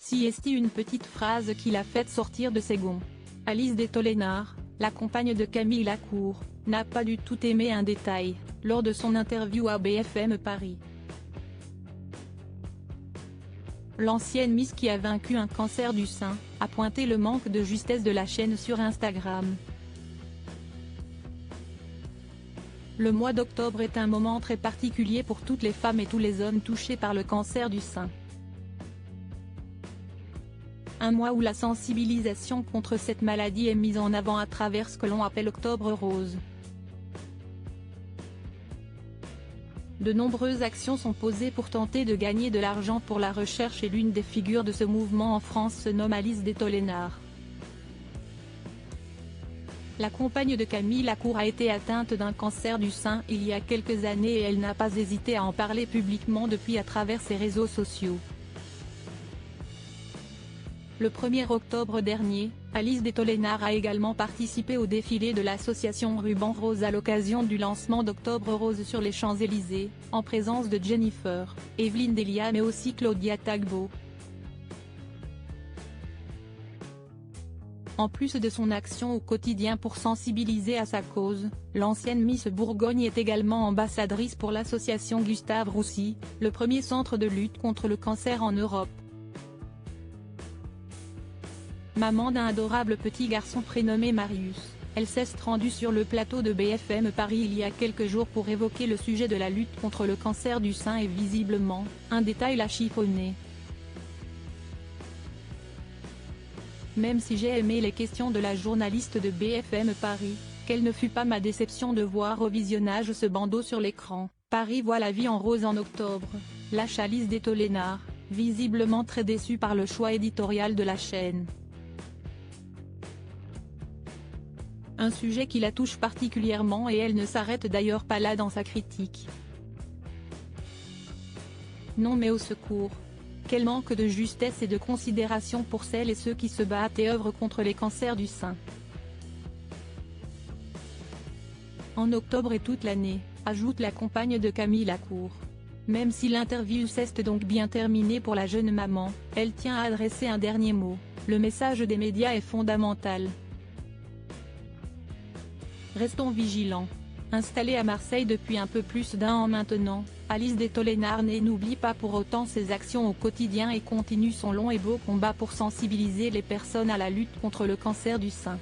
Si est une petite phrase qui l'a fait sortir de ses gonds. Alice Détolénard, la compagne de Camille Lacour, n'a pas du tout aimé un détail, lors de son interview à BFM Paris. L'ancienne Miss qui a vaincu un cancer du sein, a pointé le manque de justesse de la chaîne sur Instagram. Le mois d'octobre est un moment très particulier pour toutes les femmes et tous les hommes touchés par le cancer du sein. Un mois où la sensibilisation contre cette maladie est mise en avant à travers ce que l'on appelle Octobre Rose. De nombreuses actions sont posées pour tenter de gagner de l'argent pour la recherche et l'une des figures de ce mouvement en France se nomme Alice Détolénard. La compagne de Camille Lacour a été atteinte d'un cancer du sein il y a quelques années et elle n'a pas hésité à en parler publiquement depuis à travers ses réseaux sociaux. Le 1er octobre dernier, Alice Détolénard a également participé au défilé de l'association Ruban Rose à l'occasion du lancement d'Octobre Rose sur les Champs-Élysées, en présence de Jennifer, Evelyne Delia mais aussi Claudia Tagbo. En plus de son action au quotidien pour sensibiliser à sa cause, l'ancienne Miss Bourgogne est également ambassadrice pour l'association Gustave Roussy, le premier centre de lutte contre le cancer en Europe. Maman d'un adorable petit garçon prénommé Marius, elle s'est rendue sur le plateau de BFM Paris il y a quelques jours pour évoquer le sujet de la lutte contre le cancer du sein et visiblement, un détail l'a chiffonné. Même si j'ai aimé les questions de la journaliste de BFM Paris, quelle ne fut pas ma déception de voir au visionnage ce bandeau sur l'écran. Paris voit la vie en rose en octobre, lâche Alice Détolénard, visiblement très déçue par le choix éditorial de la chaîne. Un sujet qui la touche particulièrement et elle ne s'arrête d'ailleurs pas là dans sa critique. Non mais au secours. Quel manque de justesse et de considération pour celles et ceux qui se battent et œuvrent contre les cancers du sein. En octobre et toute l'année, ajoute la compagne de Camille Lacour. Même si l'interview s'est donc bien terminée pour la jeune maman, elle tient à adresser un dernier mot, le message des médias est fondamental. Restons vigilants. Installée à Marseille depuis un peu plus d'1 an maintenant, Alice Détolénard n'oublie pas pour autant ses actions au quotidien et continue son long et beau combat pour sensibiliser les personnes à la lutte contre le cancer du sein.